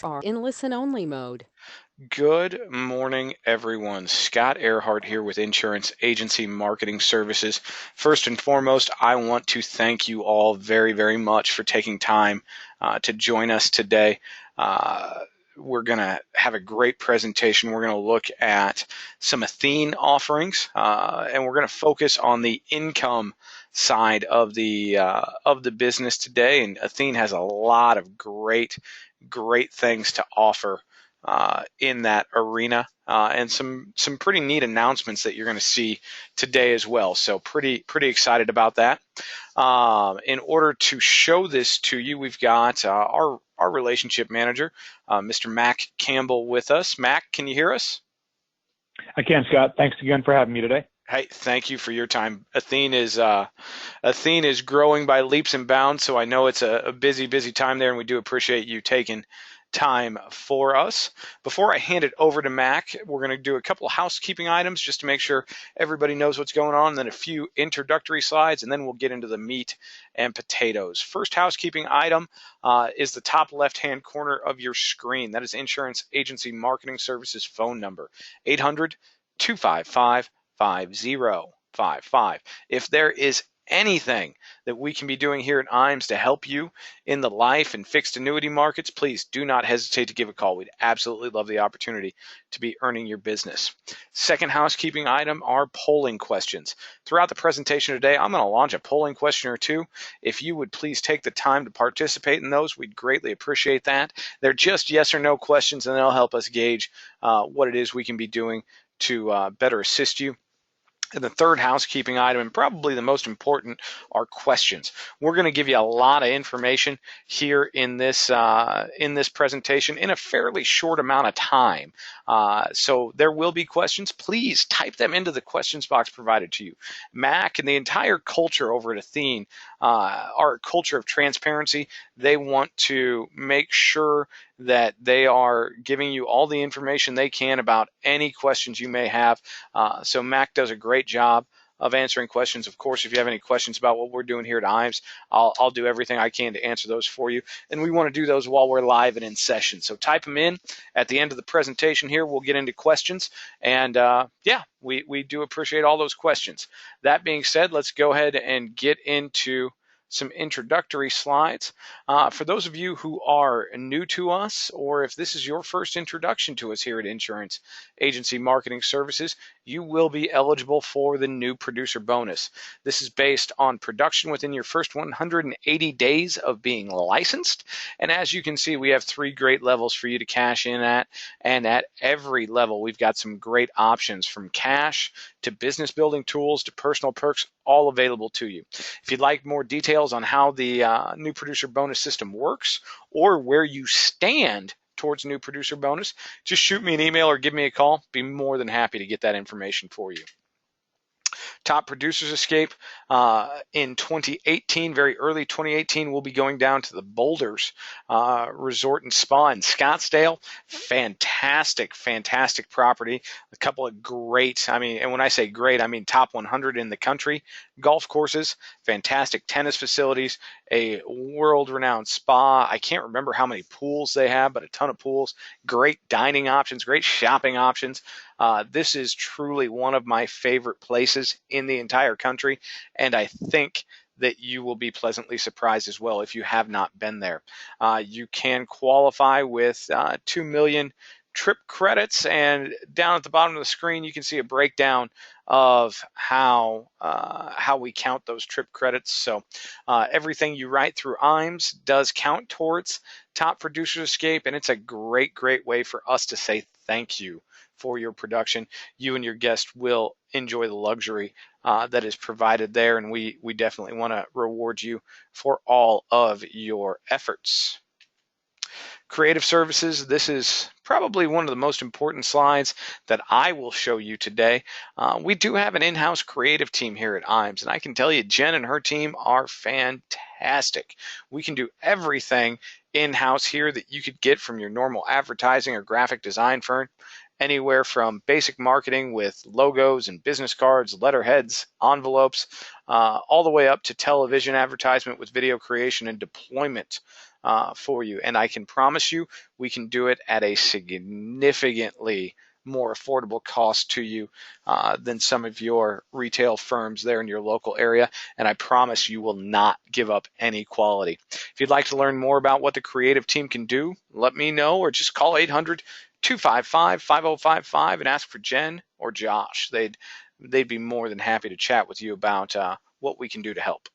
Listeners are in listen-only mode. Good morning, everyone. Scott Earhart here with Insurance Agency Marketing Services. First and foremost, I want to thank you all very, very much for taking time to join us today. We're going to have a great presentation. We're going to look at some Athene offerings, and we're going to focus on the income side of the business today. And Athene has a lot of great things to offer in that arena, and some pretty neat announcements that you're going to see today as well. So pretty excited about that. In order to show this to you, we've got our relationship manager, Mr. Mac Campbell, with us. Mac, can you hear us? I can, Scott. Thanks again for having me today. Hey, thank you for your time. Athene is growing by leaps and bounds, so I know it's a busy time there, and we do appreciate you taking time for us. Before I hand it over to Mac, we're going to do a couple of housekeeping items just to make sure everybody knows what's going on, and then a few introductory slides, and then we'll get into the meat and potatoes. First housekeeping item is the top left-hand corner of your screen. That is Insurance Agency Marketing Services phone number, 800-255-5055. If there is anything that we can be doing here at IAMS to help you in the life and fixed annuity markets, please do not hesitate to give a call. We'd absolutely love the opportunity to be earning your business. Second housekeeping item are polling questions. Throughout the presentation today, I'm going to launch a polling question or two. If you would please take the time to participate in those, we'd greatly appreciate that. They're just yes or no questions, and they'll help us gauge what it is we can be doing to better assist you. And the third housekeeping item, and probably the most important, are questions. We're going to give you a lot of information here in this presentation in a fairly short amount of time. So there will be questions. Please type them into the questions box provided to you. Mac and the entire culture over at Athene, our culture of transparency, they want to make sure that they are giving you all the information they can about any questions you may have. So Mac does a great job of answering questions. Of course, if you have any questions about what we're doing here at IAMS, I'll do everything I can to answer those for you. And we want to do those while we're live and in session. So type them in. At the end of the presentation here, we'll get into questions. And yeah, we do appreciate all those questions. That being said, let's go ahead and get into some introductory slides. For those of you who are new to us, or if this is your first introduction to us here at Insurance Agency Marketing Services, you will be eligible for the new producer bonus. This is based on production within your first 180 days of being licensed. And as you can see, we have 3 great levels for you to cash in at. And at every level, we've got some great options, from cash to business building tools to personal perks, all available to you. If you'd like more details on how the new producer bonus system works, or where you stand towards new producer bonus, just shoot me an email or give me a call. Be more than happy to get that information for you. Top Producers Escape in 2018, very early 2018, we'll be going down to the Boulders Resort and Spa in Scottsdale. Fantastic property. A couple of great, and when I say great, I mean top 100 in the country golf courses, fantastic tennis facilities, a world-renowned spa. I can't remember how many pools they have, but a ton of pools, great dining options, great shopping options. This is truly one of my favorite places in the entire country, and I think that you will be pleasantly surprised as well if you have not been there. You can qualify with 2 million trip credits, and down at the bottom of the screen you can see a breakdown of how we count those trip credits. So everything you write through IAMS does count towards Top Producers Escape, and it's a great way for us to say thank you for your production. You and your guest will enjoy the luxury that is provided there, and we definitely want to reward you for all of your efforts. Creative services, this is probably one of the most important slides that I will show you today. We do have an in-house creative team here at IAMS, and I can tell you Jen and her team are fantastic. We can do everything in-house here that you could get from your normal advertising or graphic design firm. anywhere from basic marketing with logos and business cards, letterheads, envelopes, all the way up to television advertisement with video creation and deployment for you. And I can promise you, we can do it at a significantly more affordable cost to you than some of your retail firms there in your local area. And I promise you will not give up any quality. If you'd like to learn more about what the creative team can do, let me know, or just call 800-255-5055 and ask for Jen or Josh. They'd be more than happy to chat with you about what we can do to help.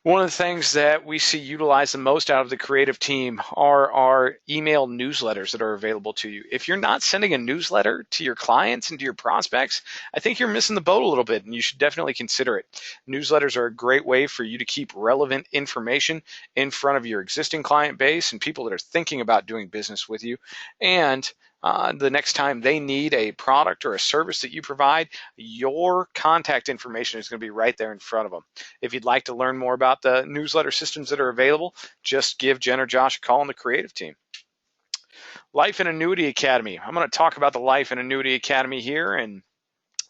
One of the things that we see utilized the most out of the creative team are our email newsletters that are available to you. If you're not sending a newsletter to your clients and to your prospects, I think you're missing the boat a little bit, and you should definitely consider it. Newsletters are a great way for you to keep relevant information in front of your existing client base and people that are thinking about doing business with you. And the next time they need a product or a service that you provide, your contact information is going to be right there in front of them. If you'd like to learn more about the newsletter systems that are available, just give Jen or Josh a call on the creative team. Life and Annuity Academy. I'm going to talk about the Life and Annuity Academy here, and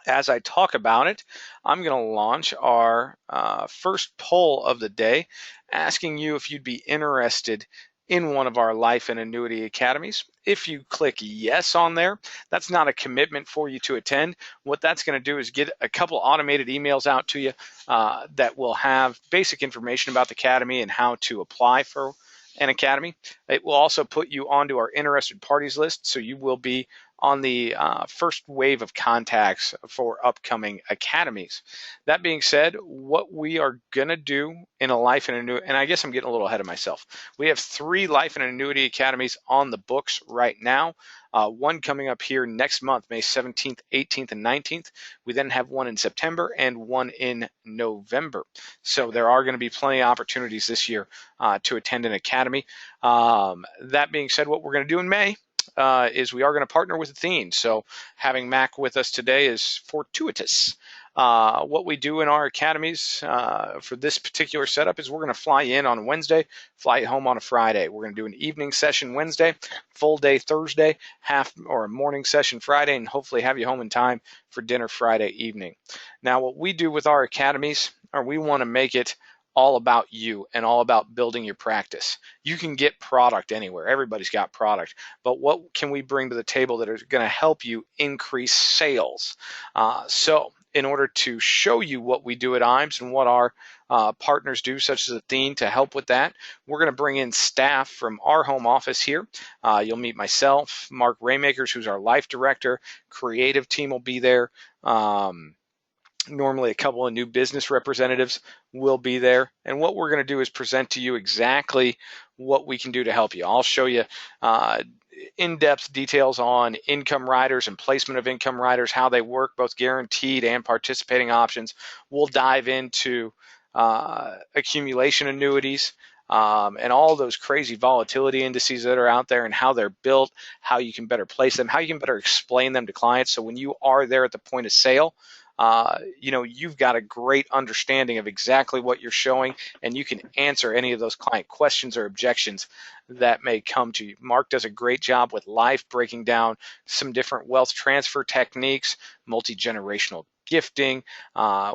as I talk about it, I'm going to launch our first poll of the day, asking you if you'd be interested in one of our Life and Annuity Academies. If you click yes on there, that's not a commitment for you to attend. What that's going to do is get a couple automated emails out to you that will have basic information about the Academy and how to apply for an Academy. It will also put you onto our interested parties list, so you will be on the first wave of contacts for upcoming academies. That being said, what we are going to do in a Life and Annuity, and I guess I'm getting a little ahead of myself. We have 3 Life and Annuity Academies on the books right now. One coming up here next month, May 17th, 18th, and 19th. We then have one in September and one in November. So there are going to be plenty of opportunities this year to attend an academy. That being said, what we're going to do in May is we are going to partner with Athene. So having Mac with us today is fortuitous. What we do in our academies for this particular setup is we're going to fly you in on Wednesday, fly you home on a Friday. We're going to do an evening session Wednesday, full day Thursday, half or a morning session Friday, and hopefully have you home in time for dinner Friday evening. Now, what we do with our academies are we want to make it all about you and all about building your practice. You can get product anywhere. Everybody's got product. But what can we bring to the table that is going to help you increase sales? So in order to show you what we do at IAMS and what our partners do, such as Athene, to help with that, we're going to bring in staff from our home office here. You'll meet myself, Mark Raymakers, who's our life director. Creative team will be there. Normally a couple of new business representatives will be there. And what we're going to do is present to you exactly what we can do to help you. I'll show you in-depth details on income riders and placement of income riders, how they work, both guaranteed and participating options. We'll dive into accumulation annuities and all those crazy volatility indices that are out there and how they're built, how you can better place them, how you can better explain them to clients. So when you are there at the point of sale, you've got a great understanding of exactly what you're showing, and you can answer any of those client questions or objections that may come to you. Mark does a great job with life, breaking down some different wealth transfer techniques, multi-generational gifting.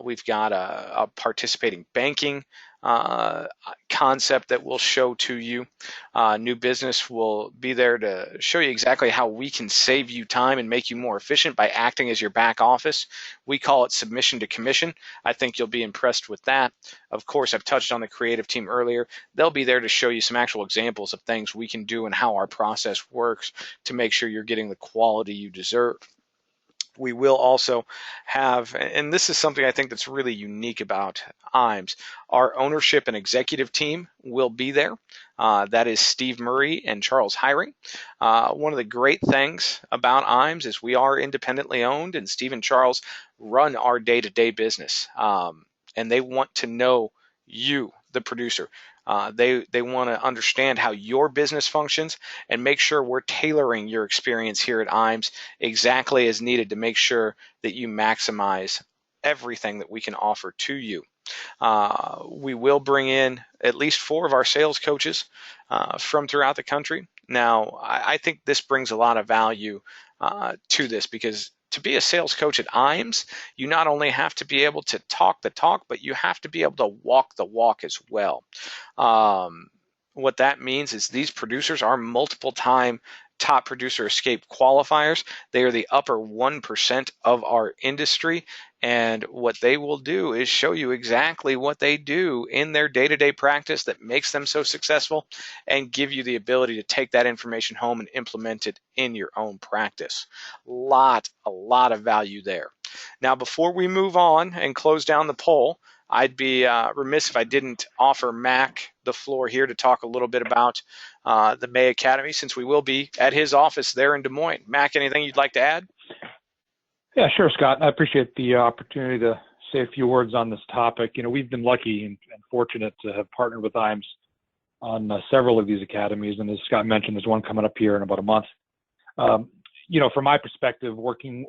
We've got a participating banking concept that we'll show to you. New business will be there to show you exactly how we can save you time and make you more efficient by acting as your back office. We call it submission to commission. I think you'll be impressed with that. Of course, I've touched on the creative team earlier. They'll be there to show you some actual examples of things we can do and how our process works to make sure you're getting the quality you deserve. We will also have, and this is something I think that's really unique about IAMS, our ownership and executive team will be there. That is Steve Murray and Charles Hiring. One of the great things about IAMS is we are independently owned, and Steve and Charles run our day-to-day business. And they want to know you, the producer. They want to understand how your business functions and make sure we're tailoring your experience here at IAMS exactly as needed to make sure that you maximize everything that we can offer to you. We will bring in at least 4 of our sales coaches from throughout the country. Now, I think this brings a lot of value to this, because to be a sales coach at IAMS, you not only have to be able to talk the talk, but you have to be able to walk the walk as well. What that means is these producers are multiple time top producer escape qualifiers. They are the upper 1% of our industry. And what they will do is show you exactly what they do in their day-to-day practice that makes them so successful, and give you the ability to take that information home and implement it in your own practice. A lot of value there. Now, before we move on and close down the poll, I'd be remiss if I didn't offer Mac the floor here to talk a little bit about the May Academy, since we will be at his office there in Des Moines. Mac, anything you'd like to add? Yeah, sure, Scott. I appreciate the opportunity to say a few words on this topic. We've been lucky and fortunate to have partnered with IAMS on several of these academies. And as Scott mentioned, there's one coming up here in about a month. From my perspective, working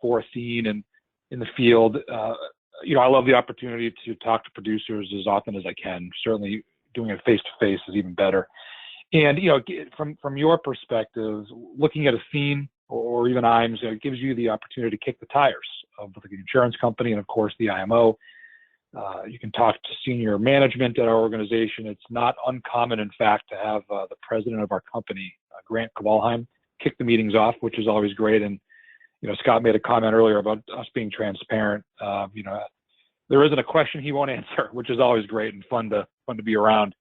for Athene and in the field, I love the opportunity to talk to producers as often as I can. Certainly doing it face-to-face is even better. And, from your perspective, looking at Athene or even IAMS, it gives you the opportunity to kick the tires of the insurance company and, of course, the IMO. You can talk to senior management at our organization. It's not uncommon, in fact, to have the president of our company, Grant Kowalheim, kick the meetings off, which is always great. And, Scott made a comment earlier about us being transparent. There isn't a question he won't answer, which is always great and fun to be around.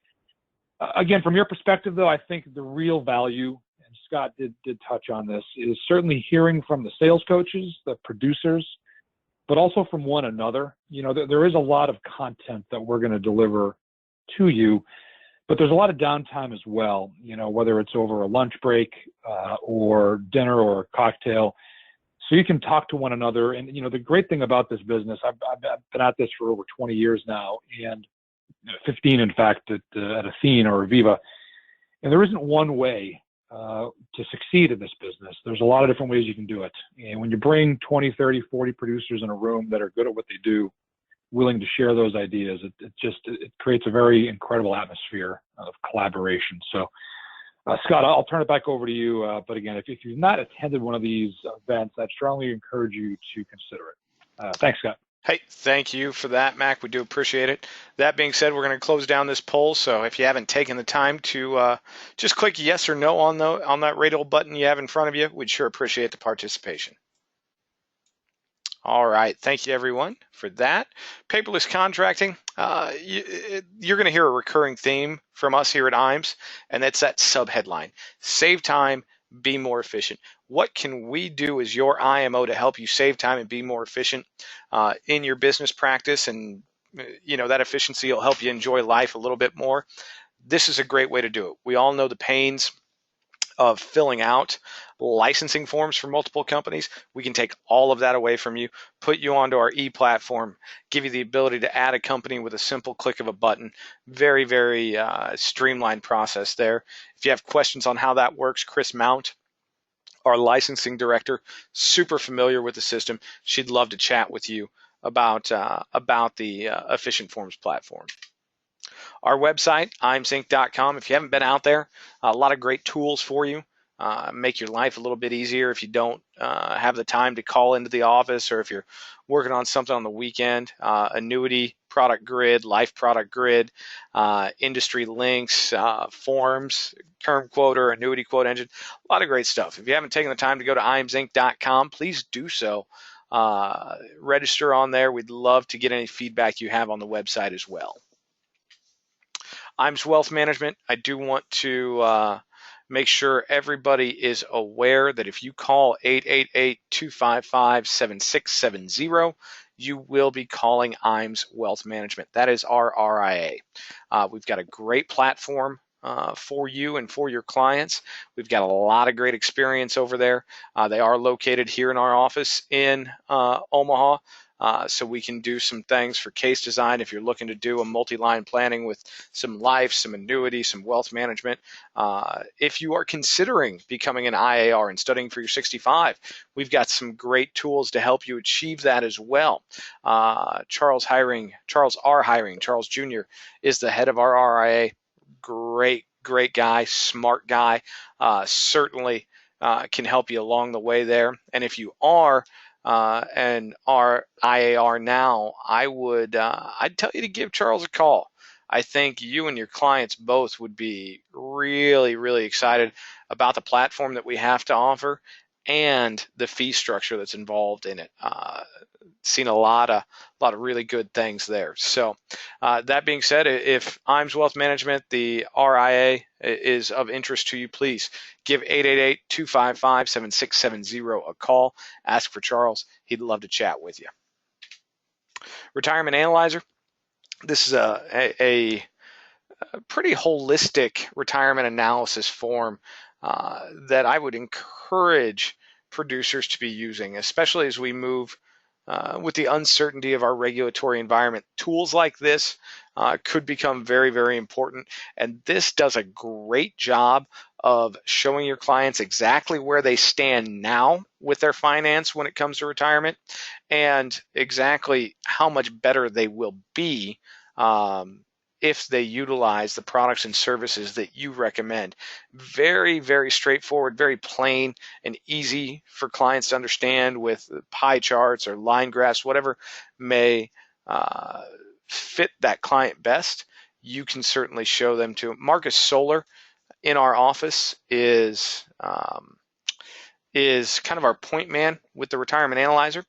Again, from your perspective, though, I think the real value, and Scott did touch on this, is certainly hearing from the sales coaches, the producers, but also from one another. There is a lot of content that we're going to deliver to you, but there's a lot of downtime as well, whether it's over a lunch break or dinner or a cocktail. So you can talk to one another. And, the great thing about this business, I've been at this for over 20 years now, and 15, in fact, at Athene or Aviva. And there isn't one way to succeed in this business. There's a lot of different ways you can do it. And when you bring 20, 30, 40 producers in a room that are good at what they do, willing to share those ideas, it creates a very incredible atmosphere of collaboration. So, Scott, I'll turn it back over to you. But again, if you've not attended one of these events, I'd strongly encourage you to consider it. Thanks, Scott. Hey, thank you for that, Mac. We do appreciate it. That being said, we're going to close down this poll. So if you haven't taken the time to just click yes or no on that radio button you have in front of you, we'd sure appreciate the participation. All right. Thank you, everyone, for that. Paperless contracting, you're going to hear a recurring theme from us here at IAMS, and that's that subheadline: save time, be more efficient. What can we do as your IMO to help you save time and be more efficient in your business practice? And, that efficiency will help you enjoy life a little bit more. This is a great way to do it. We all know the pains of filling out licensing forms for multiple companies. We can take all of that away from you, put you onto our e-platform, give you the ability to add a company with a simple click of a button. Very, very streamlined process there. If you have questions on how that works, Chris Mount, our licensing director, super familiar with the system. She'd love to chat with you about the Efficient Forms platform. Our website, imsinc.com. If you haven't been out there, a lot of great tools for you. Make your life a little bit easier if you don't have the time to call into the office, or if you're working on something on the weekend. Annuity product grid, life product grid, industry links, forms, term quoter, annuity quote engine. A lot of great stuff. If you haven't taken the time to go to imsinc.com, please do so. Register on there. We'd love to get any feedback you have on the website as well. IAMS Wealth Management, I do want to make sure everybody is aware that if you call 888-255-7670, you will be calling IAMS Wealth Management. That is our RIA. We've got a great platform for you and for your clients. We've got a lot of great experience over there. They are located here in our office in Omaha. So we can do some things for case design if you're looking to do a multi-line planning with some life, some annuity, some wealth management. If you are considering becoming an IAR and studying for your 65, we've got some great tools to help you achieve that as well. Charles Jr. is the head of our RIA. Great great guy, smart guy, certainly can help you along the way there. And if you are and are IAR now, I'd tell you to give Charles a call. I think you and your clients both would be really, really excited about the platform that we have to offer and the fee structure that's involved in it. Seen a lot of really good things there. So that being said, if IAMS Wealth Management, the RIA, is of interest to you, please give 888-255-7670 a call. Ask for Charles. He'd love to chat with you. Retirement Analyzer. This is a pretty holistic retirement analysis form that I would encourage producers to be using, especially as we move with the uncertainty of our regulatory environment. Tools like this could become very, very important. And this does a great job of showing your clients exactly where they stand now with their finance when it comes to retirement and exactly how much better they will be if they utilize the products and services that you recommend. Very, very straightforward, very plain and easy for clients to understand with pie charts or line graphs, whatever may fit that client best. You can certainly show them to. Marcus Solar in our office is kind of our point man with the Retirement Analyzer.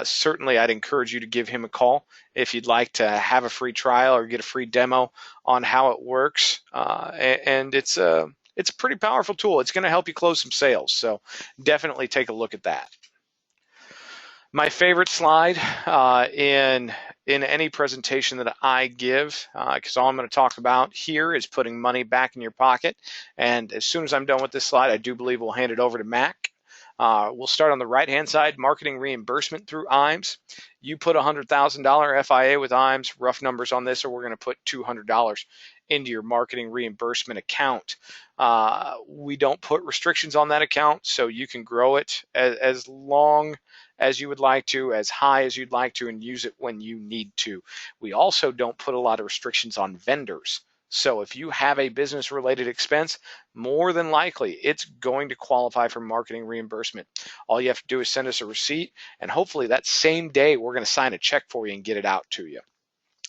Certainly, I'd encourage you to give him a call if you'd like to have a free trial or get a free demo on how it works. And it's a pretty powerful tool. It's going to help you close some sales. So definitely take a look at that. My favorite slide in any presentation that I give, because all I'm going to talk about here is putting money back in your pocket. And as soon as I'm done with this slide, I do believe we'll hand it over to Mac. We'll start on the right-hand side, marketing reimbursement through IAMS. You put $100,000 FIA with IAMS, rough numbers on this, or we're going to put $200 into your marketing reimbursement account. We don't put restrictions on that account, so you can grow it as long as you would like to, as high as you'd like to, and use it when you need to. We also don't put a lot of restrictions on vendors. So if you have a business-related expense, more than likely it's going to qualify for marketing reimbursement. All you have to do is send us a receipt, and hopefully that same day we're going to sign a check for you and get it out to you.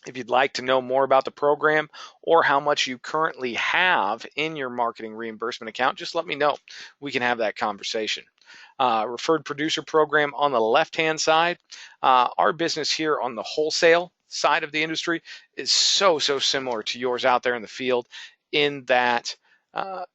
If you'd like to know more about the program or how much you currently have in your marketing reimbursement account, just let me know. We can have that conversation. Referred producer program on the left-hand side. Our business here on the wholesale side of the industry is so similar to yours out there in the field in that the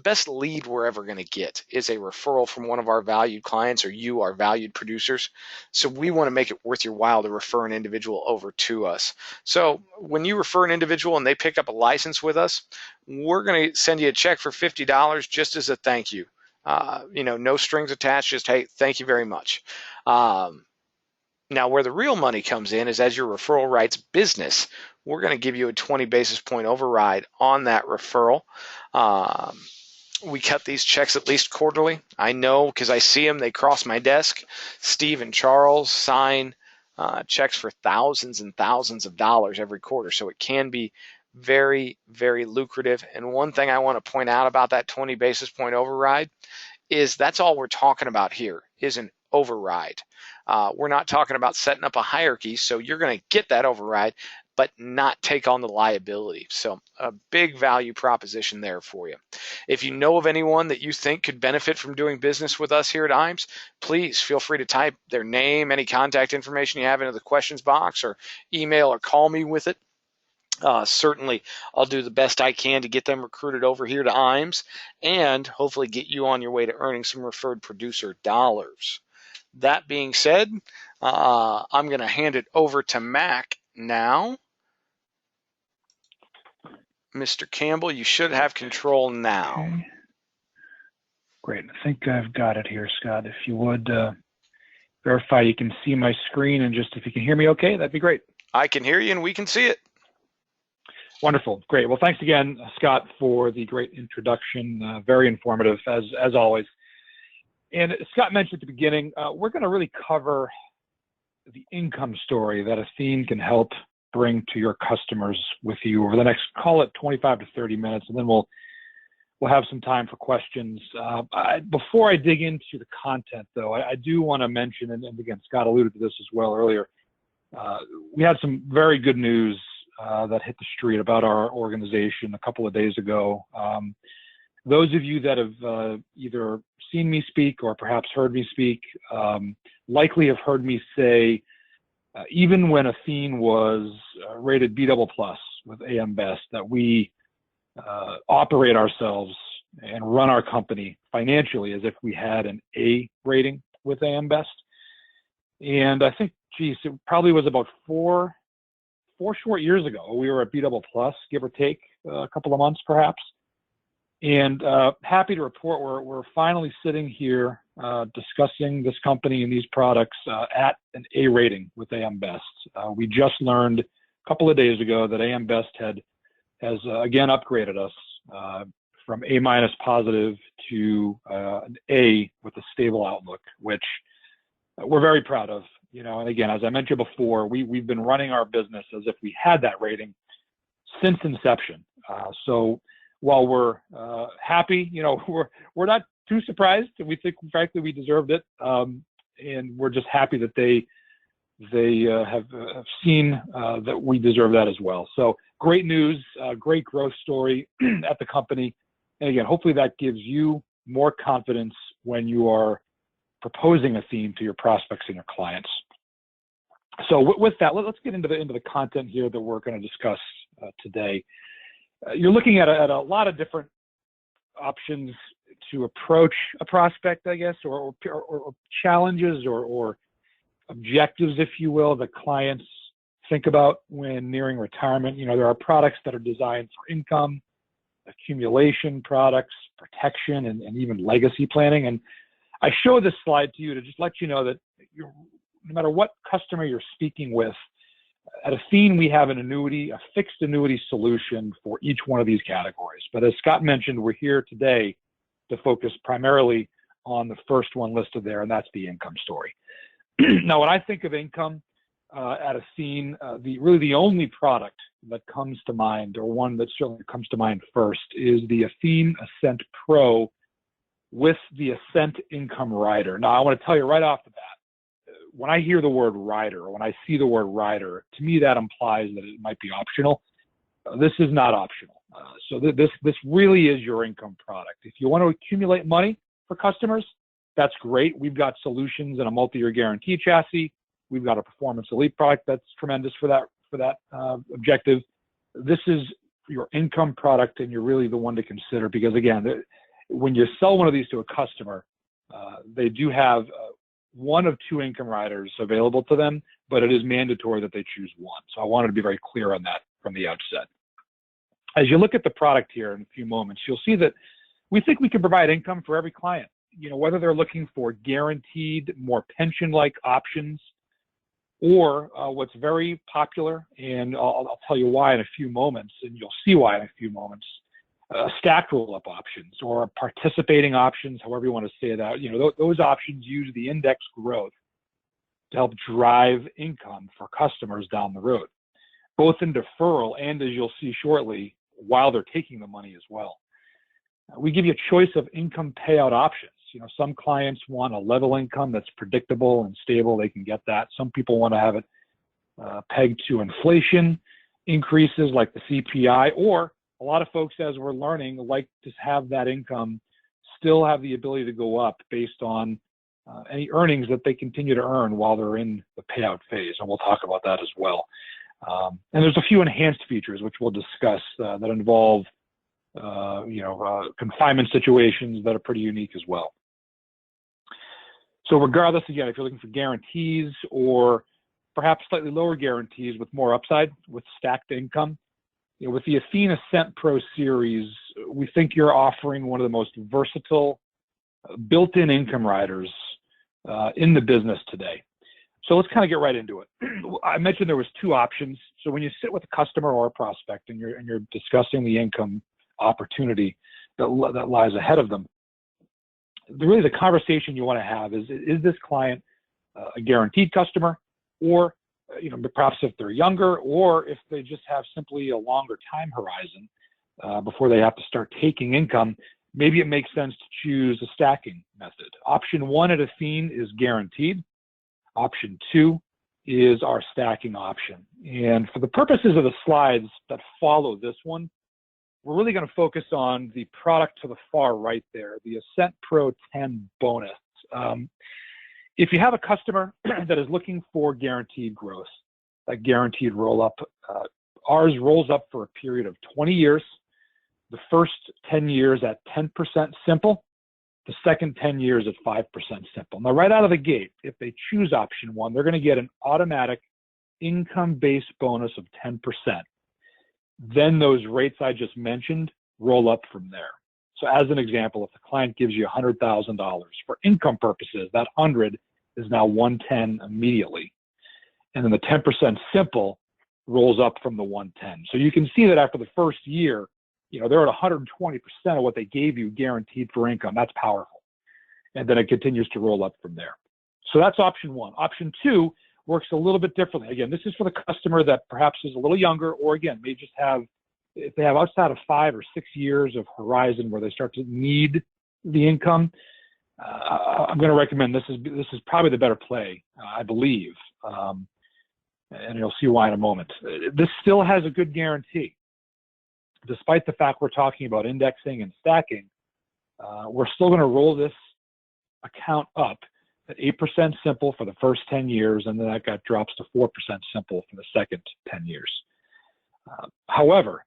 best lead we're ever going to get is a referral from one of our valued clients or you, our valued producers. So we want to make it worth your while to refer an individual over to us. So when you refer an individual and they pick up a license with us, we're going to send you a check for $50 just as a thank you. No strings attached, just, hey, thank you very much. Now, where the real money comes in is as your referral writes business, we're going to give you a 20 basis point override on that referral. We cut these checks at least quarterly. I know because I see them. They cross my desk. Steve and Charles sign checks for thousands and thousands of dollars every quarter. So it can be very, very lucrative. And one thing I want to point out about that 20 basis point override is that's all we're talking about here is an override. We're not talking about setting up a hierarchy. So you're going to get that override, but not take on the liability. So a big value proposition there for you. If you know of anyone that you think could benefit from doing business with us here at IAMS, please feel free to type their name, any contact information you have into the questions box, or email or call me with it. Certainly, I'll do the best I can to get them recruited over here to IAMS and hopefully get you on your way to earning some referred producer dollars. That being said, I'm going to hand it over to Mac now. Mr. Campbell, you should have control now. Okay. Great. I think I've got it here, Scott. If you would verify you can see my screen and just if you can hear me okay, that'd be great. I can hear you and we can see it. Wonderful. Great. Well, thanks again, Scott, for the great introduction. Very informative, as always. And Scott mentioned at the beginning, we're going to really cover the income story that Athene can help bring to your customers with you over the next, call it 25 to 30 minutes, and then we'll have some time for questions. Before I dig into the content, though, I do want to mention, and again, Scott alluded to this as well earlier, we had some very good news that hit the street about our organization a couple of days ago. Those of you that have either seen me speak or perhaps heard me speak likely have heard me say, even when Athene was rated B++ with AM Best, that we operate ourselves and run our company financially as if we had an A rating with AM Best. And I think, geez, it probably was about four short years ago, we were at B++, give or take a couple of months perhaps. And happy to report we're finally sitting here discussing this company and these products at an A rating with AM Best. We just learned a couple of days ago that AM Best has again upgraded us from A- positive to an A with a stable outlook, which we're very proud of. And again, as I mentioned before, we've been running our business as if we had that rating since inception. So while we're happy, we're not too surprised. We think, frankly, we deserved it, and we're just happy that they have seen that we deserve that as well. So great news, great growth story at the company. And again, hopefully that gives you more confidence when you are proposing a theme to your prospects and your clients. So with that, let's get into the content here that we're going to discuss today. You're looking at a lot of different options to approach a prospect, I guess, or challenges or objectives, if you will, that clients think about when nearing retirement. There are products that are designed for income, accumulation products, protection, and even legacy planning. And I show this slide to you to just let you know that no matter what customer you're speaking with, at Athene, we have an annuity, a fixed annuity solution for each one of these categories. But as Scott mentioned, we're here today to focus primarily on the first one listed there, and that's the income story. Now, when I think of income at Athene, the only product that comes to mind, or one that certainly comes to mind first, is the Athene Ascent Pro with the Ascent Income Rider. Now, I want to tell you right off the bat, when I hear the word rider, or when I see the word rider, to me that implies that it might be optional. This is not optional. So this really is your income product. If you want to accumulate money for customers, that's great. We've got solutions in a multi-year guarantee chassis. We've got a Performance Elite product that's tremendous for that objective. This is your income product, and you're really the one to consider, because again, when you sell one of these to a customer, they do have one of two income riders available to them, but it is mandatory that they choose one. So I wanted to be very clear on that from the outset. As you look at the product here in a few moments, you'll see that we think we can provide income for every client, whether they're looking for guaranteed, more pension-like options, or what's very popular, and I'll tell you why in a few moments, and you'll see why in a few moments, stacked roll-up options or participating options, however you want to say that. Those options use the index growth to help drive income for customers down the road, both in deferral and, as you'll see shortly, while they're taking the money as well. We give you a choice of income payout options. Some clients want a level income that's predictable and stable. They can get that. Some people want to have it pegged to inflation increases like the CPI, or a lot of folks, as we're learning, like to have that income still have the ability to go up based on any earnings that they continue to earn while they're in the payout phase. And we'll talk about that as well. And there's a few enhanced features which we'll discuss that involve confinement situations that are pretty unique as well. So regardless, again, if you're looking for guarantees or perhaps slightly lower guarantees with more upside with stacked income, with the Athene Ascent Pro series, we think you're offering one of the most versatile built-in income riders in the business today. So let's kind of get right into it. I mentioned there was two options. So when you sit with a customer or a prospect and you're discussing the income opportunity that lies ahead of them, really the conversation you want to have is this client a guaranteed customer, or perhaps if they're younger or if they just have simply a longer time horizon before they have to start taking income, maybe it makes sense to choose a stacking method. Option 1 at Athene is guaranteed. Option 2 is our stacking option. And for the purposes of the slides that follow this one, we're really going to focus on the product to the far right there, the Ascent Pro 10 bonus. If you have a customer that is looking for guaranteed growth, that guaranteed roll-up, ours rolls up for a period of 20 years. The first 10 years at 10% simple, the second 10 years at 5% simple. Now, right out of the gate, if they choose option 1, they're going to get an automatic income-based bonus of 10%. Then those rates I just mentioned roll up from there. So as an example, if the client gives you $100,000 for income purposes, that 100 is now 110 immediately. And then the 10% simple rolls up from the 110. So you can see that after the first year, they're at 120% of what they gave you guaranteed for income. That's powerful. And then it continues to roll up from there. So that's option 1. Option 2 works a little bit differently. Again, this is for the customer that perhaps is a little younger, or again, may just have, if they have outside of 5 or 6 years of horizon where they start to need the income, I'm going to recommend this is probably the better play, I believe. And you'll see why in a moment. This still has a good guarantee. Despite the fact we're talking about indexing and stacking, we're still going to roll this account up at 8% simple for the first 10 years, and then that drops to 4% simple for the second 10 years. However,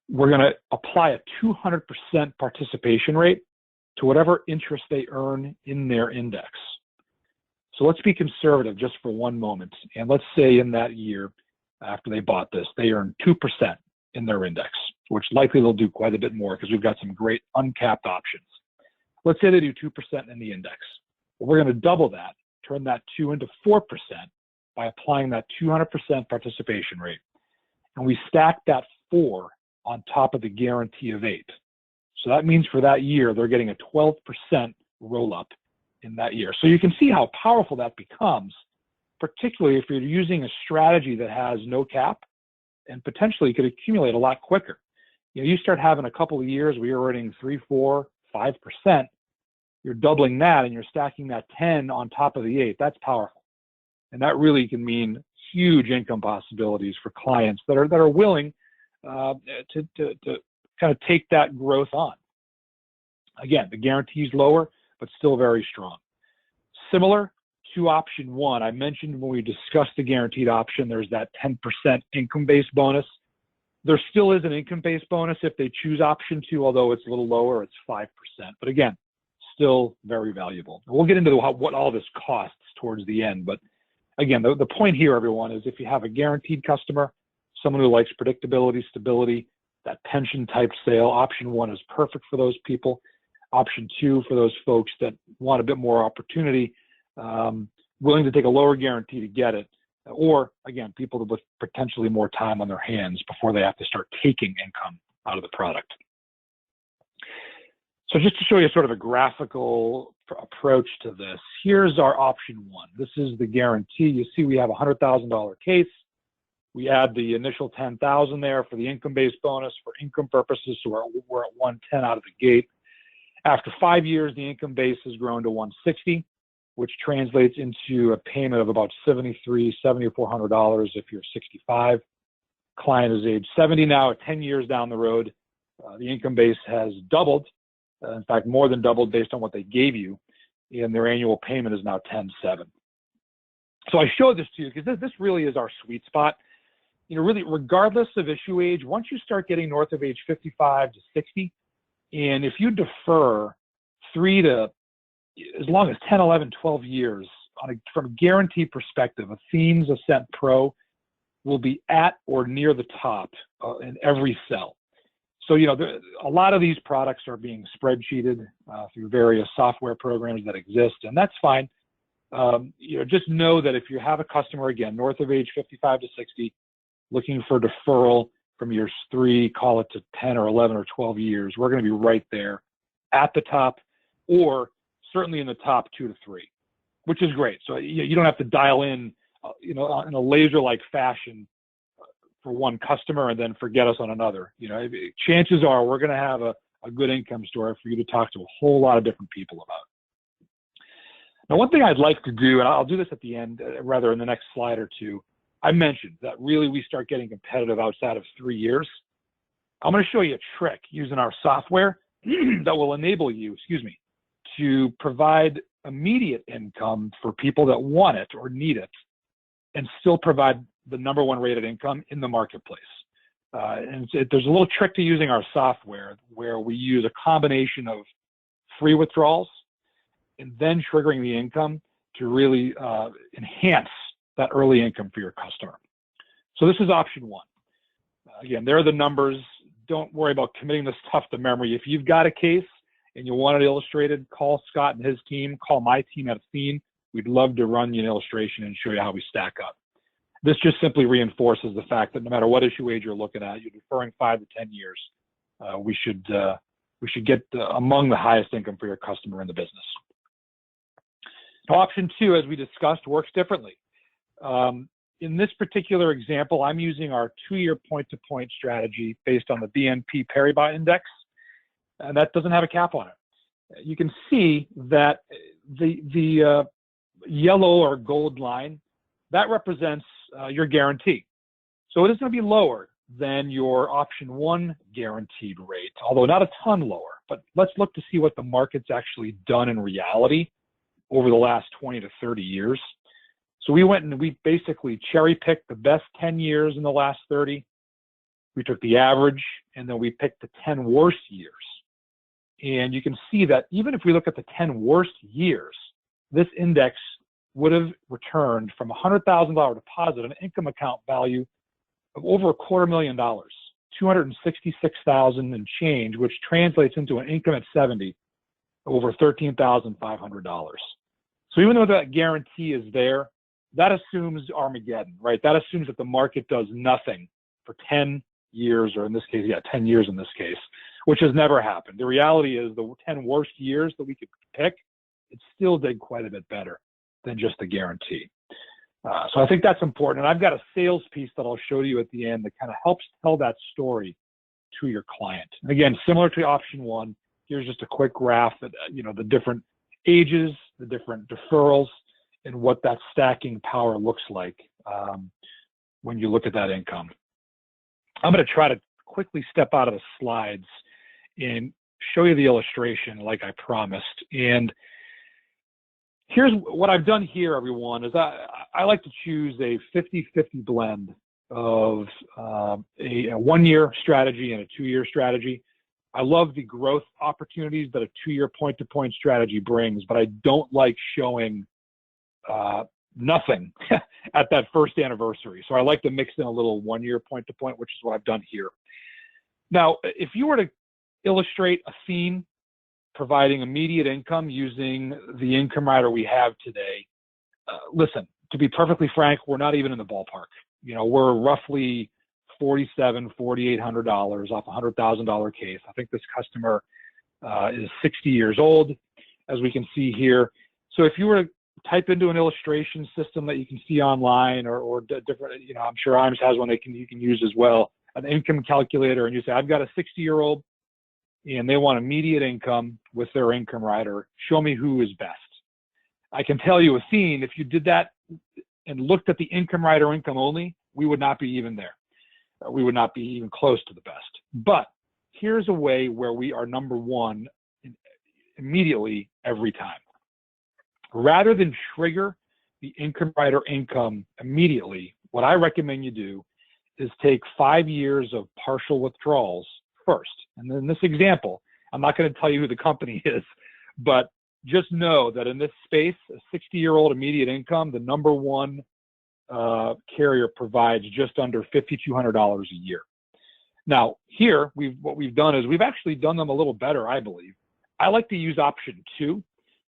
we're going to apply a 200% participation rate to whatever interest they earn in their index. So let's be conservative just for one moment, and let's say in that year after they bought this, they earn 2% in their index, which likely they'll do quite a bit more because we've got some great uncapped options. Let's say they do 2% in the index. Well, we're going to double that, turn that 2 into 4% by applying that 200% participation rate. And we stack that 4 on top of the guarantee of 8. So that means for that year, they're getting a 12% roll up in that year. So you can see how powerful that becomes, particularly if you're using a strategy that has no cap and potentially could accumulate a lot quicker. You start having a couple of years where you're earning 3, 4, 5%, you're doubling that and you're stacking that 10 on top of the 8. That's powerful. And that really can mean huge income possibilities for clients that are willing to kind of take that growth on. Again, the guarantee is lower, but still very strong. Similar to option 1, I mentioned when we discussed the guaranteed option, there's that 10% income-based bonus. There still is an income-based bonus if they choose option 2, although it's a little lower, it's 5%. But again, still very valuable. We'll get into what all this costs towards the end. But again, the point here, everyone, is if you have a guaranteed customer, someone who likes predictability, stability, that pension type sale, option 1 is perfect for those people. Option 2 for those folks that want a bit more opportunity, willing to take a lower guarantee to get it, or again, people with potentially more time on their hands before they have to start taking income out of the product. So just to show you sort of a graphical approach to this, here's our option 1. This is the guarantee. You see we have a $100,000 case. We add the initial $10,000 there for the income-based bonus for income purposes, so we're at 110 out of the gate. After 5 years, the income base has grown to 160, which translates into a payment of about $7,400 if you're 65. Client is age 70 now. At 10 years down the road, the income base has doubled. In fact, more than doubled based on what they gave you, and their annual payment is now $10,700. So I showed this to you because this really is our sweet spot. Really, regardless of issue age, once you start getting north of age 55 to 60, and if you defer 3 to as long as 10, 11, 12 years from a guarantee perspective, Athene's Ascent Pro will be at or near the top in every cell. So, a lot of these products are being spreadsheeted through various software programs that exist, and that's fine. Just know that if you have a customer, again, north of age 55 to 60, looking for deferral from years 3, call it to 10 or 11 or 12 years, we're going to be right there at the top, or certainly in the top 2 to 3, which is great. So you don't have to dial in in a laser-like fashion for one customer and then forget us on another. Chances are we're going to have a good income story for you to talk to a whole lot of different people about. Now, one thing I'd like to do, and I'll do this at the end, rather in the next slide or two, I mentioned that really we start getting competitive outside of 3 years. I'm going to show you a trick using our software that will enable you, to provide immediate income for people that want it or need it and still provide the #1 rated income in the marketplace. There's a little trick to using our software where we use a combination of free withdrawals and then triggering the income to really enhance that early income for your customer. So this is option 1. Again, there are the numbers. Don't worry about committing this stuff to memory. If you've got a case and you want it illustrated, call Scott and his team, call my team at Athene. We'd love to run you an illustration and show you how we stack up. This just simply reinforces the fact that no matter what issue age you're looking at, you're deferring 5 to 10 years. We should get among the highest income for your customer in the business. Now, option 2, as we discussed, works differently. In this particular example, I'm using our 2-year point-to-point strategy based on the BNP Paribas index, and that doesn't have a cap on it. You can see that the yellow or gold line, that represents your guarantee. So it is going to be lower than your option 1 guaranteed rate, although not a ton lower. But let's look to see what the market's actually done in reality over the last 20 to 30 years. So we went and we basically cherry-picked the best 10 years in the last 30. We took the average, and then we picked the 10 worst years. And you can see that even if we look at the 10 worst years, this index would have returned from a $100,000 deposit, an income account value of over $250,000, $266,000 and change, which translates into an income at 70, over $13,500. So even though that guarantee is there, that assumes Armageddon, right? That assumes that the market does nothing for 10 years, or in this case, 10 years in this case, which has never happened. The reality is the 10 worst years that we could pick, it still did quite a bit better than just the guarantee. So I think that's important. And I've got a sales piece that I'll show you at the end that kind of helps tell that story to your client. And again, similar to option 1, here's just a quick graph that, the different ages, the different deferrals, and what that stacking power looks like when you look at that income. I'm going to try to quickly step out of the slides and show you the illustration like I promised. And here's what I've done here, everyone, is I like to choose a 50-50 blend of a 1-year strategy and a 2-year strategy. I love the growth opportunities that a 2-year point-to-point strategy brings, but I don't like showing nothing at that first anniversary. So I like to mix in a little 1-year point-to-point, which is what I've done here. Now, if you were to illustrate Athene providing immediate income using the income rider we have today, listen, to be perfectly frank, we're not even in the ballpark. We're roughly $4,700, $4,800 off a $100,000 case. I think this customer is 60 years old, as we can see here. So if you were to type into an illustration system that you can see online or different, I'm sure IAMS has one you can use as well, an income calculator, and you say, I've got a 60-year-old and they want immediate income with their income rider. Show me who is best. I can tell you, Athene, if you did that and looked at the income rider income only, we would not be even there. We would not be even close to the best. But here's a way where we are #1 immediately every time. Rather than trigger the income rider income immediately, what I recommend you do is take 5 years of partial withdrawals first. And in this example, I'm not going to tell you who the company is, but just know that in this space, a 60-year-old immediate income, the #1 carrier provides just under $5,200 a year. Now, here, what we've done is we've actually done them a little better, I believe. I like to use option 2.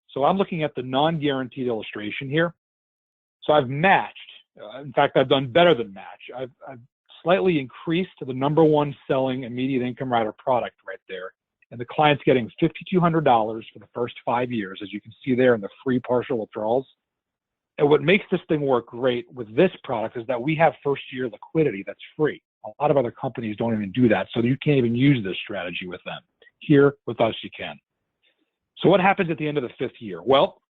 So I'm looking at the non-guaranteed illustration here. So I've matched. In fact, I've done better than match. I've slightly increased to the #1 selling immediate income rider product right there. And the client's getting $5,200 for the first 5 years, as you can see there in the free partial withdrawals. And what makes this thing work great with this product is that we have first-year liquidity that's free. A lot of other companies don't even do that, so you can't even use this strategy with them. Here, with us, you can. So what happens at the end of the 5th year? Well,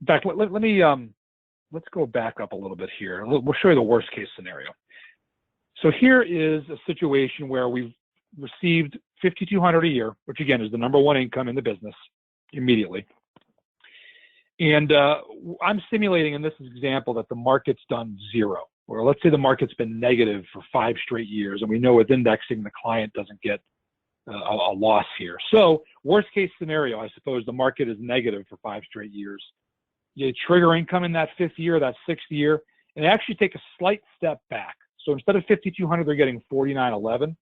in fact, let's go back up a little bit here. We'll show you the worst-case scenario. So here is a situation where we've received $5,200 a year, which again is the #1 income in the business immediately. And I'm simulating in this example that the market's done 0, or let's say the market's been negative for 5 straight years, and we know with indexing the client doesn't get a loss here. So worst case scenario, I suppose the market is negative for 5 straight years. You trigger income in that 5th year, that 6th year, and they actually take a slight step back. So instead of $5,200, they're getting $4,911.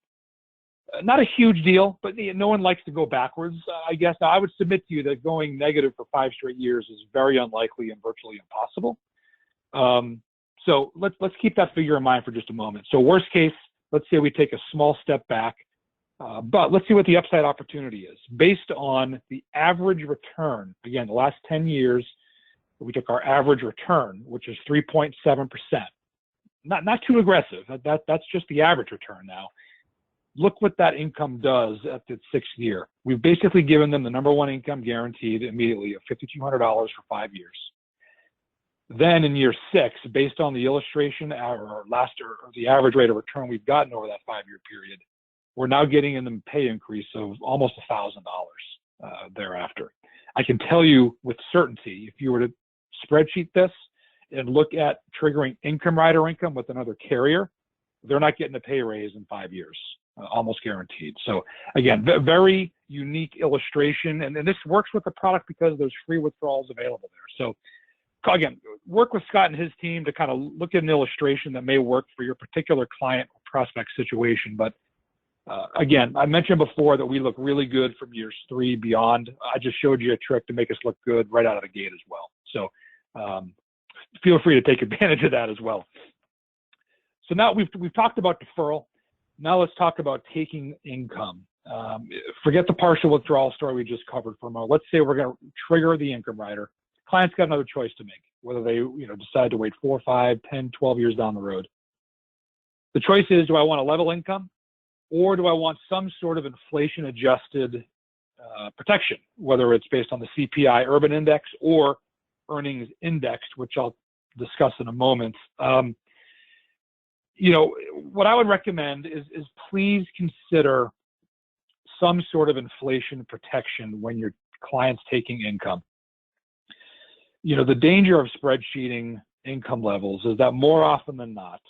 Not a huge deal, but no one likes to go backwards, I guess. Now, I would submit to you that going negative for 5 straight years is very unlikely and virtually impossible. So let's keep that figure in mind for just a moment. So worst case, let's say we take a small step back, but let's see what the upside opportunity is. Based on the average return, again, the last 10 years, we took our average return, which is 3.7%. Not too aggressive. That's just the average return now. Look what that income does at the 6th year. We've basically given them the #1 income guaranteed immediately of $5,200 for 5 years. Then in year 6, based on the illustration or the average rate of return we've gotten over that 5-year period, we're now getting them a pay increase of almost $1,000 thereafter. I can tell you with certainty, if you were to spreadsheet this and look at triggering income rider income with another carrier, they're not getting a pay raise in 5 years. Almost guaranteed. So again, very unique illustration, and this works with the product because there's free withdrawals available there. So again, work with Scott and his team to kind of look at an illustration that may work for your particular client or prospect situation. But again, I mentioned before that we look really good from years 3 beyond. I just showed you a trick to make us look good right out of the gate as well. So feel free to take advantage of that as well. So now we've talked about deferral. Now let's talk about taking income. Forget the partial withdrawal story we just covered for a moment. Let's say we're going to trigger the income rider. Client's got another choice to make, whether they decide to wait 4, 5, 10, 12 years down the road. The choice is, do I want a level income, or do I want some sort of inflation-adjusted protection, whether it's based on the CPI urban index or earnings indexed, which I'll discuss in a moment. What I would recommend is please consider some sort of inflation protection when your client's taking income. The danger of spreadsheeting income levels is that more often than not,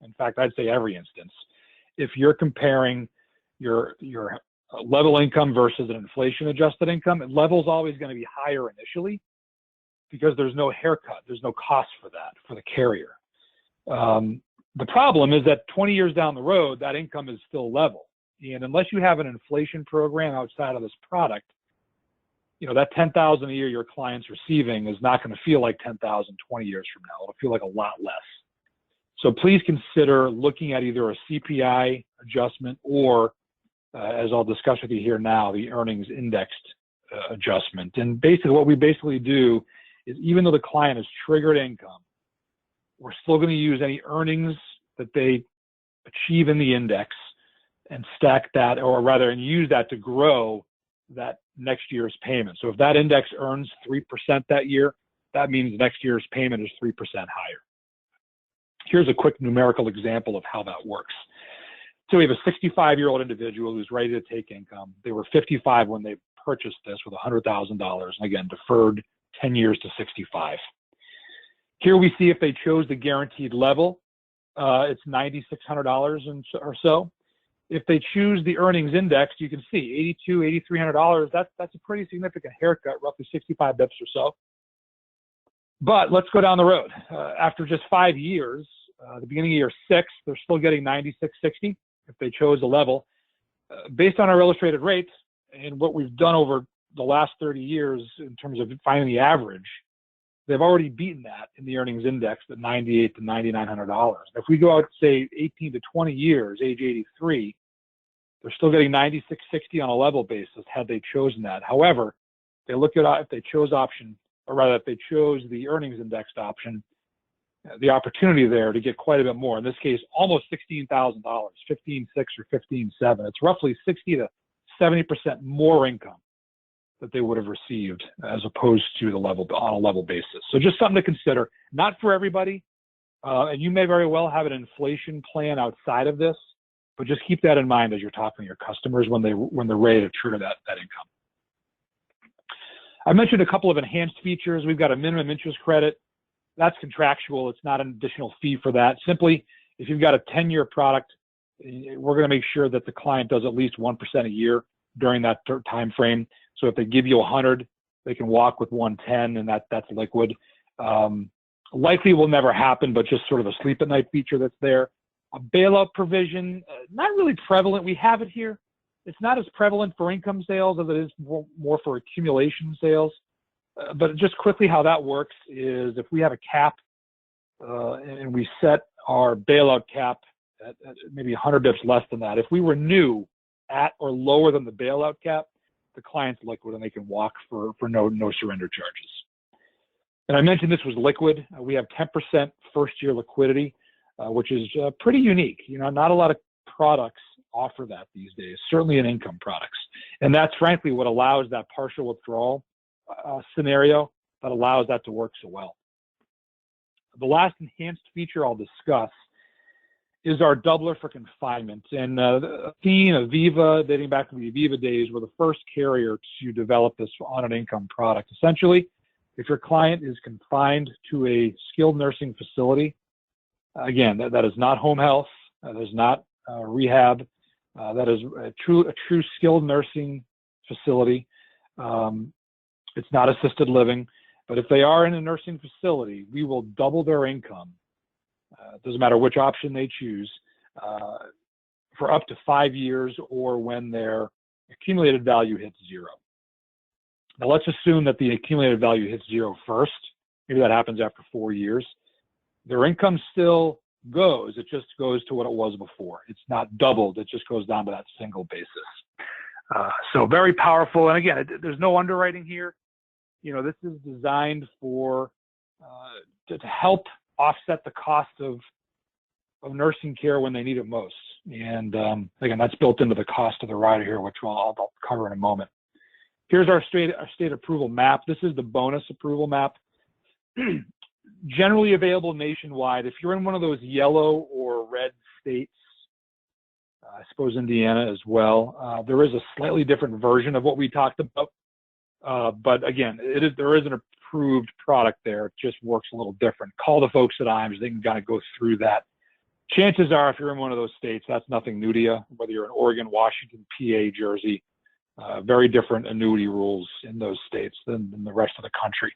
in fact, I'd say every instance, if you're comparing your level income versus an inflation adjusted income, level's always going to be higher initially because there's no haircut, there's no cost for that for the carrier. The problem is that 20 years down the road, that income is still level. And unless you have an inflation program outside of this product, that $10,000 a year your client's receiving is not going to feel like $10,000 20 years from now. It'll feel like a lot less. So please consider looking at either a CPI adjustment or, as I'll discuss with you here now, the earnings indexed adjustment. And basically what we do is, even though the client has triggered income, we're still going to use any earnings that they achieve in the index and stack that, or rather, and use that to grow that next year's payment. So if that index earns 3% that year, that means next year's payment is 3% higher. Here's a quick numerical example of how that works. So we have a 65-year-old individual who's ready to take income. They were 55 when they purchased this with $100,000, and again, deferred 10 years to 65. Here we see if they chose the guaranteed level, it's $9,600 or so. If they choose the earnings index, you can see $8,200, $8,300. That's a pretty significant haircut, roughly 65 bips or so. But let's go down the road. After just 5 years, the beginning of year 6, they're still getting $9,660 if they chose a level. Based on our illustrated rates and what we've done over the last 30 years in terms of finding the average, they've already beaten that in the earnings index at $9,800 to $9,900. If we go out, say, 18 to 20 years, age 83, they're still getting $9,660 on a level basis had they chosen that. However, they look at if they chose option or rather if they chose the earnings indexed option, the opportunity there to get quite a bit more. In this case, almost $16,000, 15.6 or 15.7. It's roughly 60 to 70% more income that they would have received as opposed to the level on a level basis. So just something to consider. Not for everybody, and you may very well have an inflation plan outside of this, but just keep that in mind as you're talking to your customers when they're ready to trigger that income. I mentioned a couple of enhanced features. We've got a minimum interest credit. That's contractual. It's not an additional fee for that. Simply, if you've got a 10-year product, we're going to make sure that the client does at least 1% a year during that time frame. So if they give you 100, they can walk with 110, and that's liquid. Likely will never happen, but just sort of a sleep at night feature that's there. A bailout provision, not really prevalent. We have it here. It's not as prevalent for income sales as it is more for accumulation sales. But just quickly how that works is if we have a cap and we set our bailout cap at maybe 100 bips less than that, if we were new at or lower than the bailout cap, the client's liquid and they can walk for no surrender charges. And I mentioned this was liquid. We have 10% first year liquidity, which is pretty unique. You know, not a lot of products offer that these days, certainly in income products. And that's frankly what allows that partial withdrawal scenario that allows that to work so well. The last enhanced feature I'll discuss is our doubler for confinement. And Athene, Aviva, dating back to the Aviva days, were the first carrier to develop this on an income product. Essentially, if your client is confined to a skilled nursing facility, again, that is not home health, that is not rehab, that is a true skilled nursing facility. It's not assisted living, but if they are in a nursing facility, we will double their income. It doesn't matter which option they choose, for up to 5 years or when their accumulated value hits zero. Now let's assume that the accumulated value hits zero first. Maybe that happens after 4 years. Their income still goes. It just goes to what it was before. It's not doubled. It just goes down to that single basis. So very powerful. And again, there's no underwriting here. You know, this is designed for to help offset the cost of nursing care when they need it most. And again, that's built into the cost of the rider here, which I'll cover in a moment. Here's our state approval map. This is the bonus approval map. Generally available nationwide. If you're in one of those yellow or red states, I suppose Indiana as well, there is a slightly different version of what we talked about. But again, there is an approved product there. It just works a little different. Call the folks at IAMS. They can kind of go through that. Chances are, if you're in one of those states, that's nothing new to you, whether you're in Oregon, Washington, PA, Jersey. Very different annuity rules in those states than the rest of the country.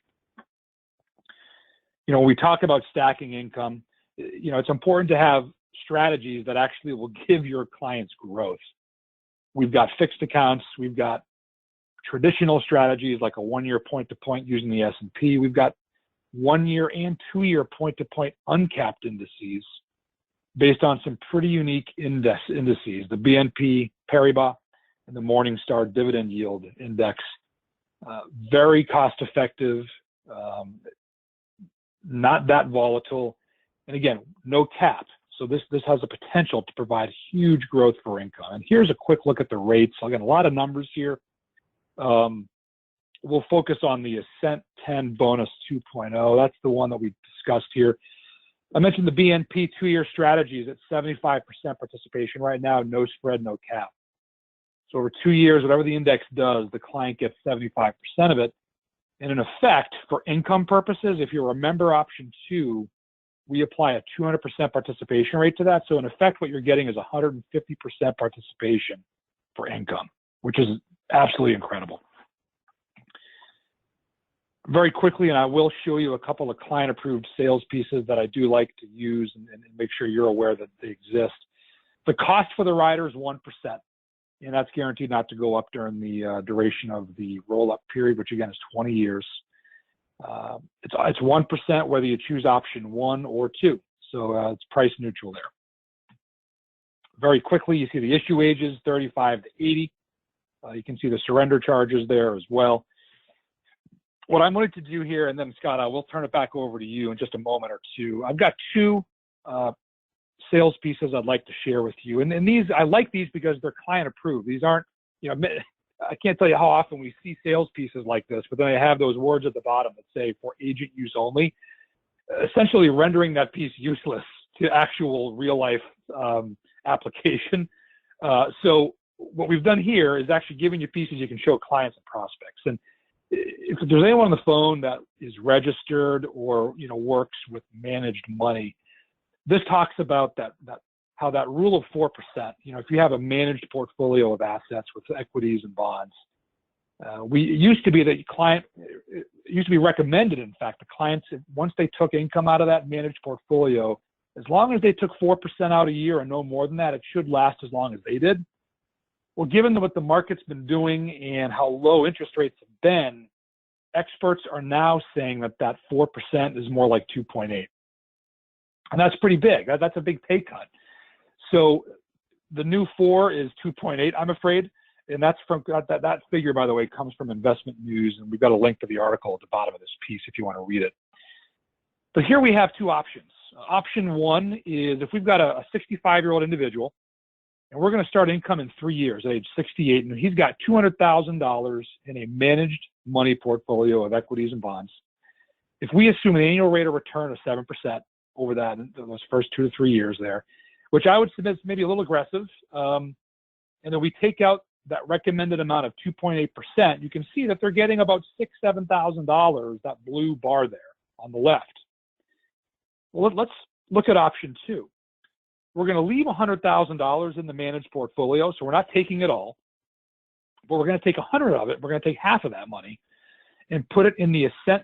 You know, when we talk about stacking income, you know, it's important to have strategies that actually will give your clients growth. We've got fixed accounts. We've got traditional strategies like a 1-year point-to-point using the S&P. We've got 1-year and 2-year point-to-point uncapped indices based on some pretty unique indices, the BNP Paribas and the Morningstar Dividend Yield Index. Very cost-effective, not that volatile, and again, no cap. So this has the potential to provide huge growth for income. And here's a quick look at the rates. Again, a lot of numbers here. We'll focus on the Ascent 10 Bonus 2.0. That's the one that we discussed here. I mentioned the BNP 2-year strategy is at 75% participation right now, no spread, no cap. So over 2 years, whatever the index does, the client gets 75% of it. And in effect, for income purposes, if you remember option 2, we apply a 200% participation rate to that. So in effect, what you're getting is 150% participation for income, which is absolutely incredible. Very quickly, and I will show you a couple of client-approved sales pieces that I do like to use and make sure you're aware that they exist. The cost for the rider is 1%, and that's guaranteed not to go up during the duration of the roll-up period, which again is 20 years. It's 1% whether you choose option 1 or 2, so it's price neutral there. Very quickly, you see the issue ages, 35 to 80. You can see the surrender charges there as well. what I'm going to do here, and then Scott, I will turn it back over to you in just a moment or two. I've got two sales pieces I'd like to share with you. And these, I like these because they're client approved. These aren't, I can't tell you how often we see sales pieces like this, but then I have those words at the bottom that say for agent use only, essentially rendering that piece useless to actual real life application. So what we've done here is actually giving you pieces you can show clients and prospects. And if there's anyone on the phone that is registered or works with managed money, this talks about how that rule of 4%. If you have a managed portfolio of assets with equities and bonds, it used to be recommended, in fact, the clients, once they took income out of that managed portfolio, as long as they took 4% out a year and no more than that, it should last as long as they did. Well, given what the market's been doing and how low interest rates have been, experts are now saying that 4% is more like 2.8. And that's pretty big. That's a big pay cut. So the new 4 is 2.8, I'm afraid. And that's from that figure, by the way, comes from Investment News. And we've got a link to the article at the bottom of this piece if you want to read it. But here we have two options. Option one is if we've got a 65-year-old individual, and we're going to start income in 3 years at age 68, and he's got $200,000 in a managed money portfolio of equities and bonds. If we assume an annual rate of return of 7% over those first 2 to 3 years there, which I would submit is maybe a little aggressive, and then we take out that recommended amount of 2.8%, you can see that they're getting about $6,000, $7,000, that blue bar there on the left. Well, let's look at option two. We're going to leave $100,000 in the managed portfolio, so we're not taking it all, but we're going to take 100 of it. We're going to take half of that money and put it in the Ascent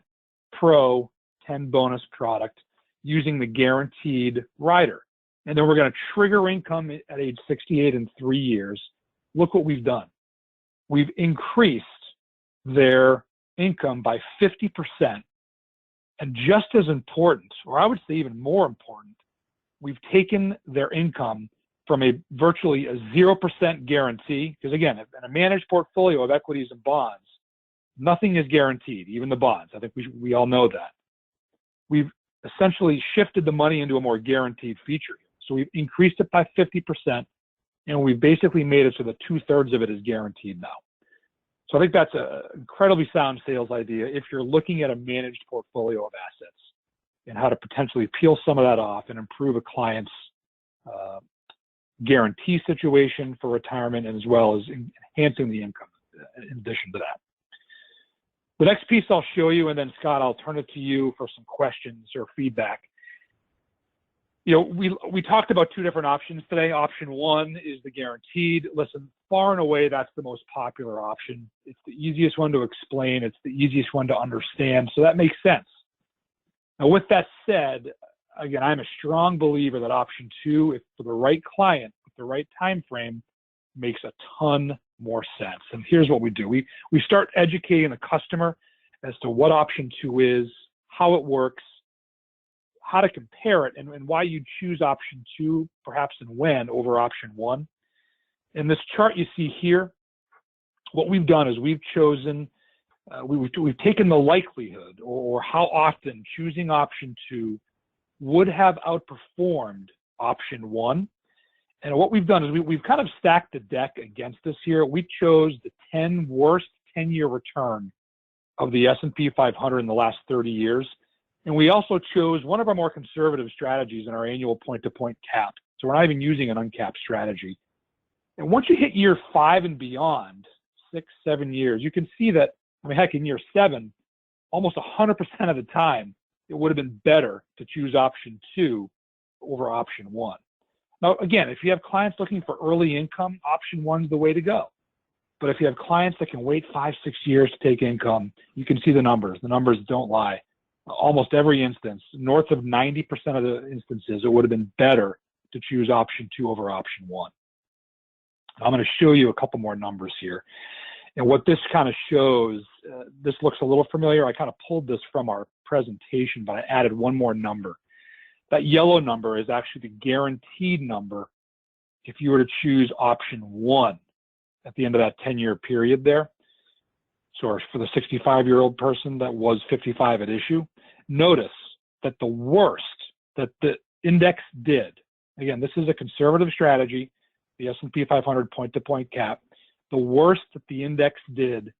Pro 10 bonus product using the guaranteed rider. And then we're going to trigger income at age 68 in 3 years. Look what we've done. We've increased their income by 50%. And just as important, or I would say even more important, we've taken their income from virtually a 0% guarantee, because again, in a managed portfolio of equities and bonds, nothing is guaranteed, even the bonds. I think we all know that. We've essentially shifted the money into a more guaranteed feature. So we've increased it by 50%, and we've basically made it so that 2/3 of it is guaranteed now. So I think that's an incredibly sound sales idea if you're looking at a managed portfolio of assets and how to potentially peel some of that off and improve a client's guarantee situation for retirement, and as well as enhancing the income in addition to that. The next piece I'll show you, and then Scott, I'll turn it to you for some questions or feedback. We talked about two different options today. Option one is the guaranteed. Listen, far and away, that's the most popular option. It's the easiest one to explain. It's the easiest one to understand. So that makes sense. Now, with that said, again, I'm a strong believer that option two, if for the right client, with the right time frame, makes a ton more sense. And here's what we do. We start educating the customer as to what option two is, how it works, how to compare it, and why you choose option two, perhaps and when, over option one. In this chart you see here, what we've done is we've chosen, we've taken the likelihood or how often choosing option two would have outperformed option one. And what we've done is we've kind of stacked the deck against this here. We chose the 10 worst 10-year return of the S&P 500 in the last 30 years. And we also chose one of our more conservative strategies in our annual point-to-point cap. So we're not even using an uncapped strategy. And once you hit year 5 and beyond, 6, 7 years, you can see that, heck, in year 7, almost 100% of the time, it would have been better to choose option two over option one. Now, again, if you have clients looking for early income, option one's the way to go. But if you have clients that can wait 5, 6 years to take income, you can see the numbers. The numbers don't lie. Almost every instance, north of 90% of the instances, it would have been better to choose option two over option one. I'm going to show you a couple more numbers here. And what this kind of shows, this looks a little familiar. I kind of pulled this from our presentation, but I added one more number. That yellow number is actually the guaranteed number if you were to choose option one at the end of that 10-year period there. source for the 65-year-old person that was 55 at issue, notice that the worst that the index did, again, this is a conservative strategy, the S&P 500 point-to-point cap, the worst that the index did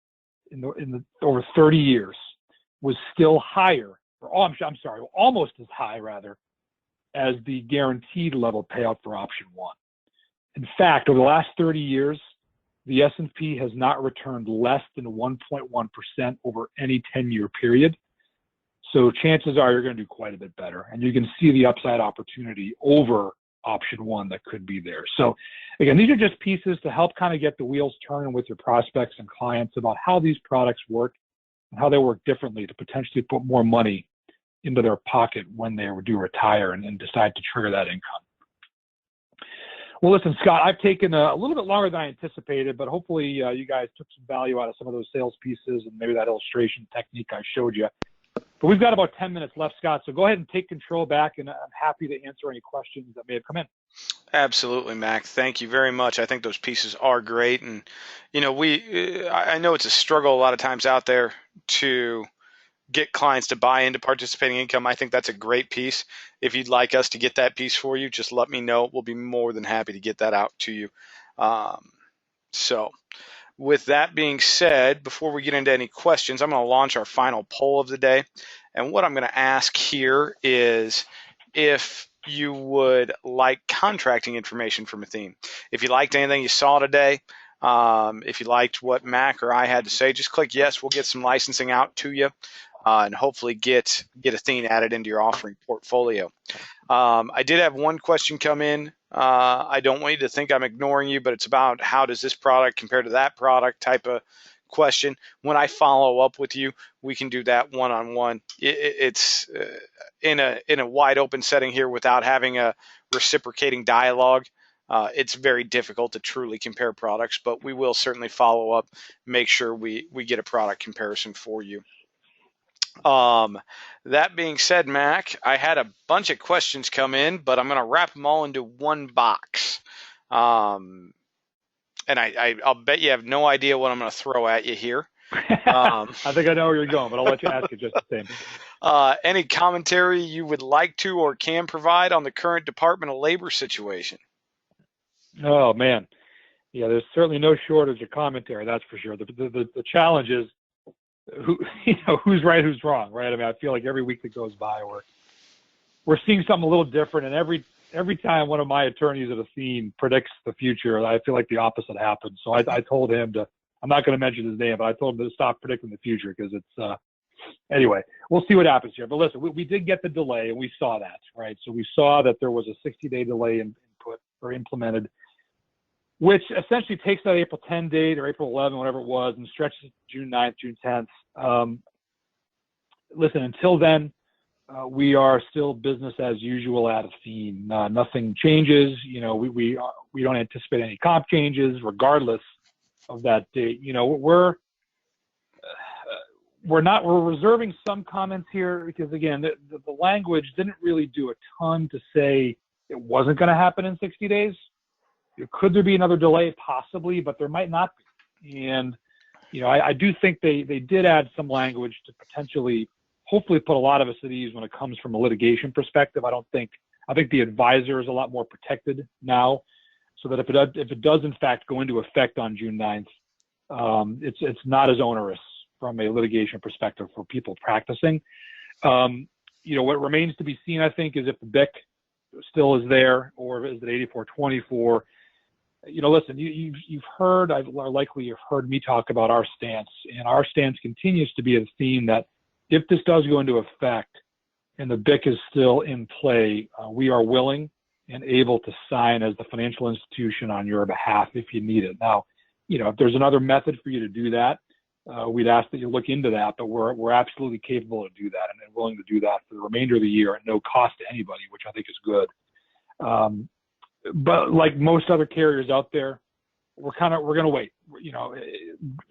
in the over 30 years was still higher, or I'm sorry, almost as high rather, as the guaranteed level payout for option one. In fact, over the last 30 years, the S&P has not returned less than 1.1% over any 10-year period. So chances are you're going to do quite a bit better, and you can see the upside opportunity over option one that could be there. So again, these are just pieces to help kind of get the wheels turning with your prospects and clients about how these products work and how they work differently to potentially put more money into their pocket when they do retire and decide to trigger that income. Well, listen, Scott, I've taken a little bit longer than I anticipated, but hopefully you guys took some value out of some of those sales pieces and maybe that illustration technique I showed you. But we've got about 10 minutes left, Scott, so go ahead and take control back, and I'm happy to answer any questions that may have come in. Absolutely, Mac. Thank you very much. I think those pieces are great. And, you know, I know it's a struggle a lot of times out there to get clients to buy into participating income. I think that's a great piece. If you'd like us to get that piece for you, just let me know. We'll be more than happy to get that out to you. So with that being said, before we get into any questions, I'm going to launch our final poll of the day. And what I'm going to ask here is if you would like contracting information from Athene. If you liked anything you saw today, if you liked what Mac or I had to say, just click yes. We'll get some licensing out to you. And hopefully get Athene added into your offering portfolio. I did have one question come in. I don't want you to think I'm ignoring you, but it's about how does this product compare to that product type of question. When I follow up with you, we can do that one-on-one. It's in a wide open setting here without having a reciprocating dialogue. It's very difficult to truly compare products, but we will certainly follow up, make sure we get a product comparison for you. That being said, Mac, I had a bunch of questions come in, but I'm going to wrap them all into one box. And I'll bet you have no idea what I'm going to throw at you here. I think I know where you're going, but I'll let you ask it just the same. Any commentary you would like to or can provide on the current Department of Labor situation? Oh, man. Yeah, there's certainly no shortage of commentary, that's for sure. The challenge is, who's right, who's wrong, right? I mean, I feel like every week that goes by, we're seeing something a little different, and every time one of my attorneys at Athene predicts the future, I feel like the opposite happens. So I told him to, I'm not going to mention his name, but I told him to stop predicting the future because it's, anyway, we'll see what happens here. But listen, we did get the delay, and we saw that, right? So we saw that there was a 60-day delay in input or implemented, which essentially takes that April 10 date or April 11, whatever it was, and stretches it to June 9th, June 10th. Listen, until then, we are still business as usual at Athene. Nothing changes. We don't anticipate any comp changes regardless of that date. We're reserving some comments here because, again, the language didn't really do a ton to say it wasn't going to happen in 60 days. Could there be another delay? Possibly, but there might not be. And, I do think they did add some language to potentially, hopefully put a lot of us at ease when it comes from a litigation perspective. I think the advisor is a lot more protected now, so that if it does in fact go into effect on June 9th, it's not as onerous from a litigation perspective for people practicing. What remains to be seen, I think, is if the BIC still is there, or is it 8424? Listen, you've heard, or likely you've heard me talk about our stance, and our stance continues to be a theme that if this does go into effect and the BIC is still in play, we are willing and able to sign as the financial institution on your behalf if you need it. Now, if there's another method for you to do that, we'd ask that you look into that, but we're absolutely capable to do that and willing to do that for the remainder of the year at no cost to anybody, which I think is good. But like most other carriers out there, we're going to wait.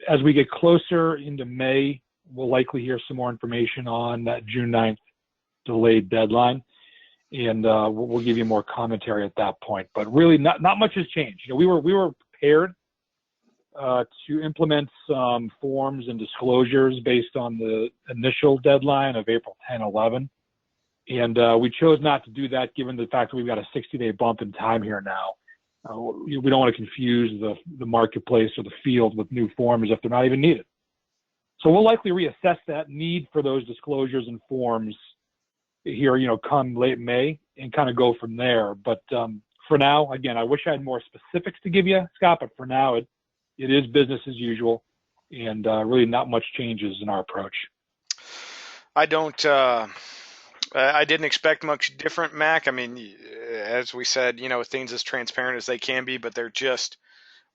As we get closer into May, we'll likely hear some more information on that June 9th delayed deadline, and we'll give you more commentary at that point. But really, not much has changed. We were prepared to implement some forms and disclosures based on the initial deadline of April 10/11. And we chose not to do that given the fact that we've got a 60-day bump in time here now. We don't want to confuse the marketplace or the field with new forms if they're not even needed. So we'll likely reassess that need for those disclosures and forms here, come late May and kind of go from there. But for now, again, I wish I had more specifics to give you, Scott, but for now, it is business as usual and really not much changes in our approach. I didn't expect much different, Mac. I mean, as we said, Athene's as transparent as they can be, but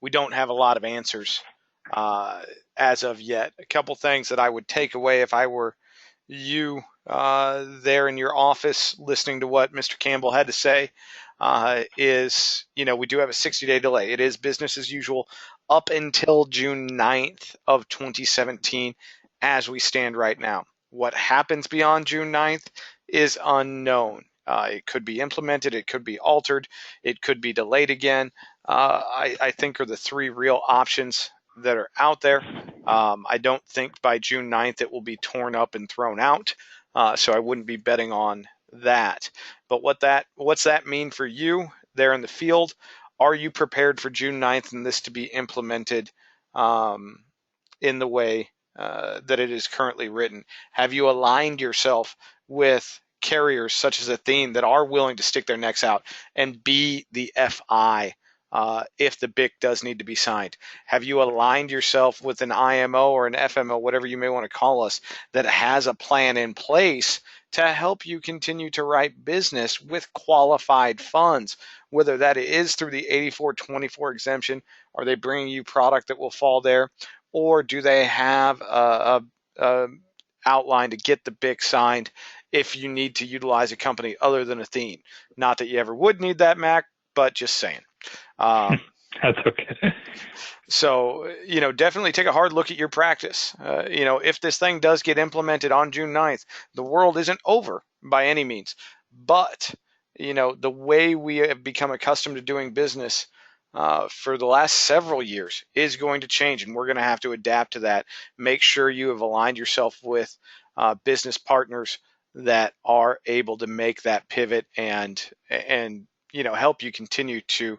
we don't have a lot of answers as of yet. A couple things that I would take away if I were you there in your office listening to what Mr. Campbell had to say is, we do have a 60-day delay. It is business as usual up until June 9th of 2017 as we stand right now. What happens beyond June 9th is unknown. It could be implemented, it could be altered, it could be delayed again. I think are the three real options that are out there. I don't think by June 9th it will be torn up and thrown out, so I wouldn't be betting on that. But what's that mean for you there in the field? Are you prepared for June 9th and this to be implemented in the way that it is currently written? Have you aligned yourself with carriers such as Athene that are willing to stick their necks out and be the FI if the BIC does need to be signed? Have you aligned yourself with an IMO or an FMO, whatever you may want to call us, that has a plan in place to help you continue to write business with qualified funds, whether that is through the 8424 exemption? Are they bringing you product that will fall there? Or do they have a outline to get the BIC signed if you need to utilize a company other than Athene? Not that you ever would need that, Mac, but just saying. That's okay. So, definitely take a hard look at your practice. If this thing does get implemented on June 9th, the world isn't over by any means. But, the way we have become accustomed to doing business for the last several years is going to change, and we're going to have to adapt to that. Make sure you have aligned yourself with business partners that are able to make that pivot and help you continue to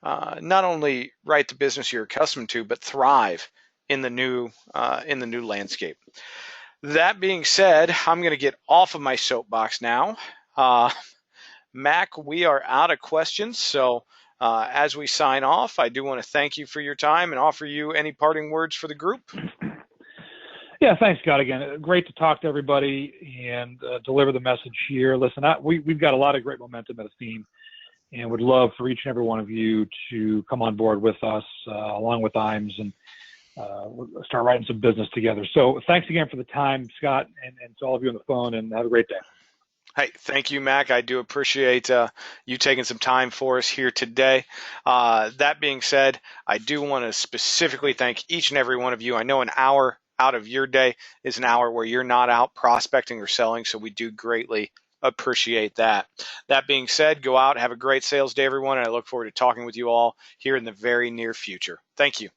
not only write the business you're accustomed to, but thrive in the new landscape. That being said, I'm going to get off of my soapbox now. Mac, we are out of questions, so as we sign off, I do want to thank you for your time and offer you any parting words for the group. Yeah, thanks, Scott. Again, great to talk to everybody and deliver the message here. Listen, we've got a lot of great momentum at Athene, and would love for each and every one of you to come on board with us, along with IAMS, and start writing some business together. So thanks again for the time, Scott, and to all of you on the phone, and have a great day. Hey, thank you, Mac. I do appreciate you taking some time for us here today. That being said, I do want to specifically thank each and every one of you. I know an hour out of your day is an hour where you're not out prospecting or selling, so we do greatly appreciate that. That being said, go out, have a great sales day, everyone, and I look forward to talking with you all here in the very near future. Thank you.